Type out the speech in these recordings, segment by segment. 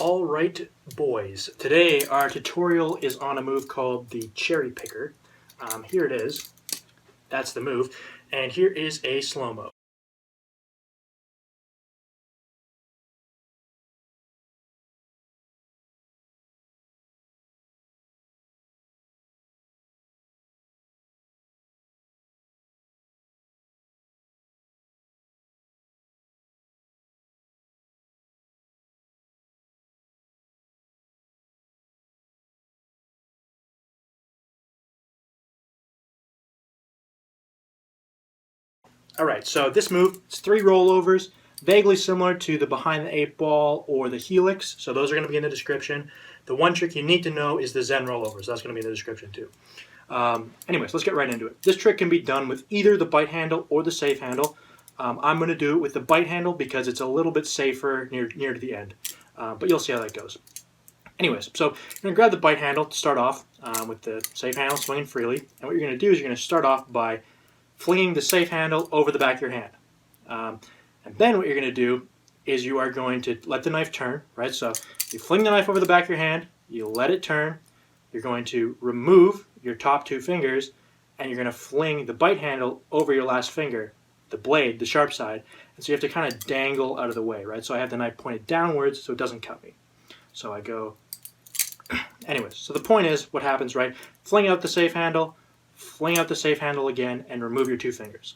Alright boys, today our tutorial is on a move called the Cherrypicker. Here it is, that's the move, and here is a slow-mo. Alright, so this move is 3 rollovers, vaguely similar to the behind the 8 ball or the Helix, so those are going to be in the description. The one trick you need to know is the Zen rollovers, that's going to be in the description too. Anyways, let's get right into it. This trick can be done with either the bite handle or the safe handle. I'm going to do it with the bite handle because it's a little bit safer near to the end, but you'll see how that goes. Anyways, so you're going to grab the bite handle to start off with the safe handle swinging freely, and what you're going to do is you're going to start off by flinging the safe handle over the back of your hand. And then what you're going to do is you are going to let the knife turn, right? So you fling the knife over the back of your hand, you let it turn, you're going to remove your top 2 fingers, and you're going to fling the bite handle over your last finger, the blade, the sharp side, and so you have to kind of dangle out of the way, right? So I have the knife pointed downwards so it doesn't cut me. So I go, anyways, so the point is what happens, right? Fling out the safe handle, fling out the safe handle again, and remove your 2 fingers.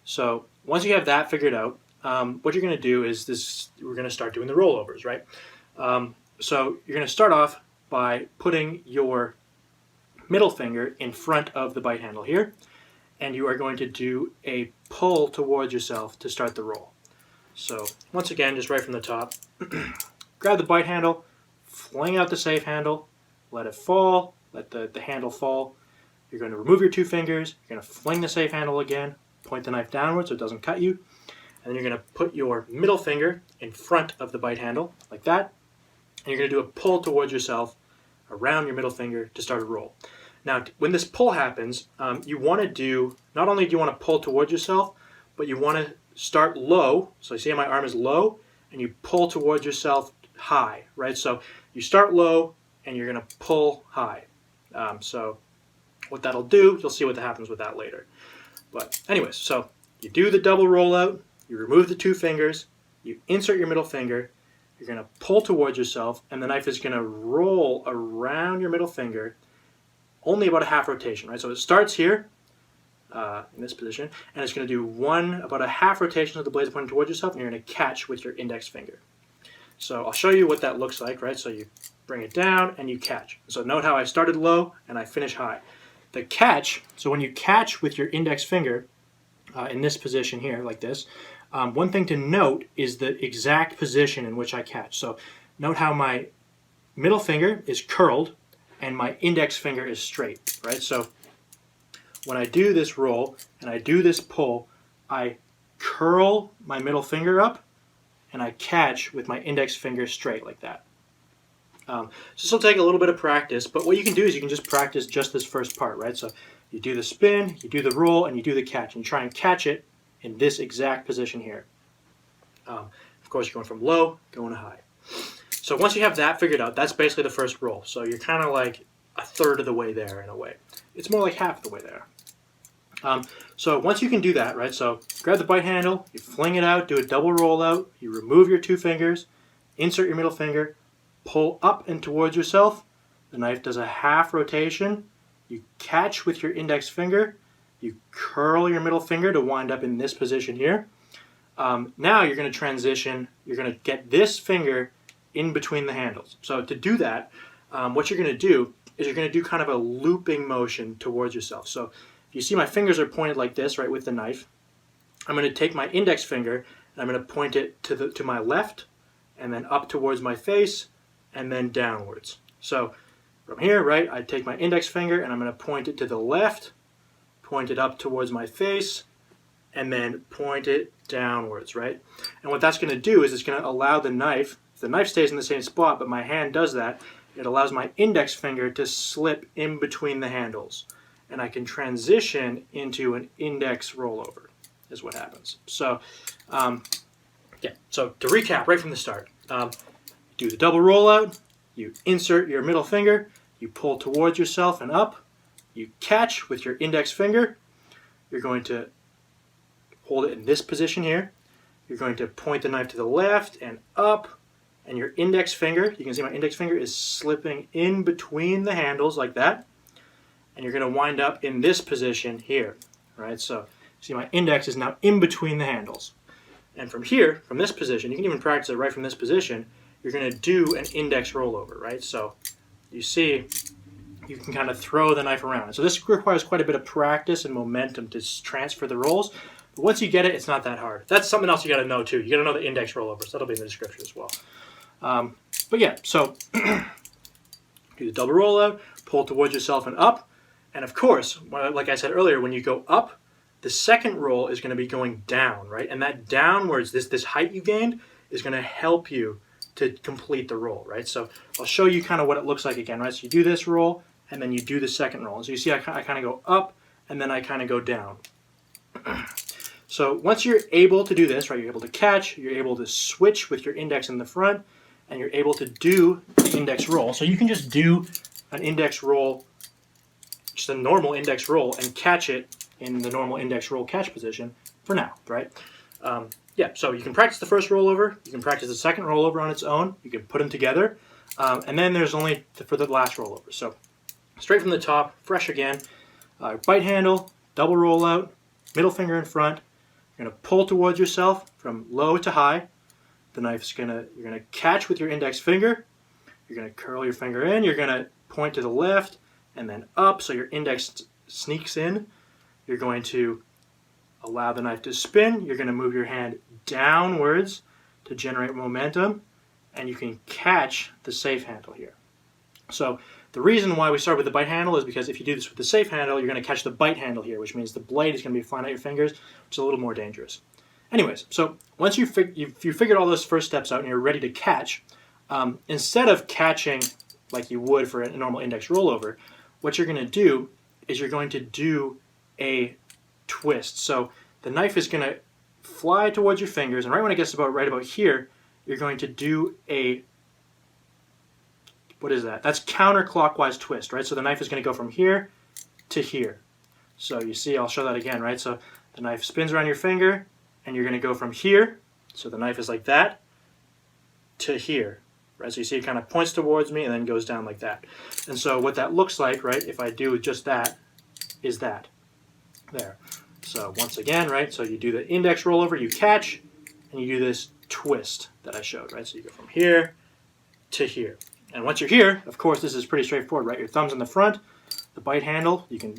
So once you have that figured out, what you're going to do is we're going to start doing the rollovers, right? So you're going to start off by putting your middle finger in front of the bite handle here, and you are going to do a pull towards yourself to start the roll. So once again, just right from the top, grab the bite handle, fling out the safe handle, let it fall, let the handle fall. You're going to remove your 2 fingers, you're going to fling the safe handle again, point the knife downwards so it doesn't cut you, and then you're going to put your middle finger in front of the bite handle, like that, and you're going to do a pull towards yourself around your middle finger to start a roll. Now, when this pull happens, you want to do, not only do you want to pull towards yourself, but you want to start low, so you see how my arm is low, and you pull towards yourself high, right? So you start low, and you're going to pull high. So what that'll do, you'll see what happens with that later. But anyways, so you do the double rollout, you remove the 2 fingers, you insert your middle finger, you're going to pull towards yourself, and the knife is going to roll around your middle finger, only about a half rotation, right? So it starts here, in this position, and it's going to do about a half rotation of the blade pointing towards yourself, and you're going to catch with your index finger. So I'll show you what that looks like, right? So you bring it down, and you catch. So note how I started low, and I finish high. The catch, so when you catch with your index finger, in this position here, like this, one thing to note is the exact position in which I catch. So note how my middle finger is curled and my index finger is straight, right? So when I do this roll and I do this pull, I curl my middle finger up and I catch with my index finger straight like that. So this will take a little bit of practice, but what you can do is you can just practice just this first part, right? So you do the spin, you do the roll, and you do the catch, and you try and catch it in this exact position here. Of course, you're going from low, going to high. So once you have that figured out, that's basically the first roll. So you're kind of like a third of the way there in a way. It's more like half the way there. So once you can do that, right, so grab the bite handle, you fling it out, do a double roll out, you remove your 2 fingers, insert your middle finger, pull up and towards yourself, the knife does a half rotation, you catch with your index finger, you curl your middle finger to wind up in this position here. Now you're going to transition, you're going to get this finger in between the handles. So to do that, what you're going to do is you're going to do kind of a looping motion towards yourself. So if you see my fingers are pointed like this, right, with the knife, I'm going to take my index finger and I'm going to point it to my left and then up towards my face and then downwards. So from here, right, I take my index finger and I'm going to point it to the left, point it up towards my face, and then point it downwards, right? And what that's going to do is it's going to allow the knife, if the knife stays in the same spot, but my hand does that, it allows my index finger to slip in between the handles. And I can transition into an index rollover, is what happens. So, yeah, so to recap right from the start, do the double rollout, you insert your middle finger, you pull towards yourself and up, you catch with your index finger, you're going to hold it in this position here, you're going to point the knife to the left and up, and your index finger, you can see my index finger is slipping in between the handles like that, and you're going to wind up in this position here, right? So see my index is now in between the handles. And from here, from this position, you can even practice it right from this position, you're going to do an index rollover, right? So you see, you can kind of throw the knife around. So this requires quite a bit of practice and momentum to transfer the rolls. But once you get it, it's not that hard. That's something else you got to know too. You got to know the index rollovers. That'll be in the description as well. But yeah, so do the double rollout, pull towards yourself and up. And of course, like I said earlier, when you go up, the second roll is going to be going down, right? And that downwards, this height you gained, is going to help you to complete the roll, right? So I'll show you kind of what it looks like again, right? So you do this roll, and then you do the second roll. And so you see I kind of go up, and then I kind of go down. So once you're able to do this, right, you're able to catch, you're able to switch with your index in the front, and you're able to do the index roll. So you can just do an index roll, just a normal index roll, and catch it in the normal index roll catch position for now, right? Yeah, so you can practice the first rollover, you can practice the second rollover on its own, you can put them together, and then there's only for the last rollover. So straight from the top, fresh again, bite handle, double rollout, middle finger in front, you're going to pull towards yourself from low to high, the knife's you're going to catch with your index finger, you're going to curl your finger in, you're going to point to the left, and then up, so your index sneaks in, you're going to allow the knife to spin, you're going to move your hand downwards to generate momentum, and you can catch the safe handle here. So the reason why we start with the bite handle is because if you do this with the safe handle, you're going to catch the bite handle here, which means the blade is going to be flying out your fingers, which is a little more dangerous. Anyways, so once you figured all those first steps out and you're ready to catch, instead of catching like you would for a normal index rollover, what you're going to do is you're going to do a twist. So the knife is going to fly towards your fingers, and right when it gets right about here, you're going to do a, what is that? That's counterclockwise twist, right? So the knife is going to go from here to here. So you see, I'll show that again, right? So the knife spins around your finger, and you're going to go from here, so the knife is like that, to here, right? So you see it kind of points towards me and then goes down like that. And so what that looks like, right, if I do just that, is that. There. So once again, right, so you do the index rollover, you catch, and you do this twist that I showed, right? So you go from here to here. And once you're here, of course, this is pretty straightforward, right? Your thumb's in the front, the bite handle, you can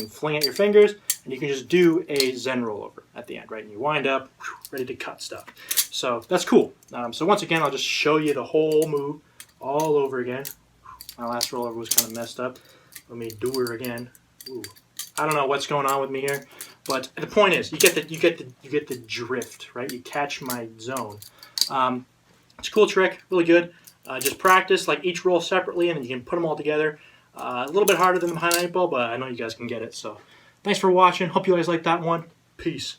fling at your fingers, and you can just do a Zen rollover at the end, right? And you wind up ready to cut stuff. So that's cool. So once again, I'll just show you the whole move all over again. My last rollover was kind of messed up. Let me do her again. Ooh. I don't know what's going on with me here, but the point is, you get the drift, right? You catch my zone. It's a cool trick, really good. Just practice like each roll separately, and then you can put them all together. A little bit harder than the behind 8 ball, but I know you guys can get it. So thanks for watching. Hope you guys like that one. Peace.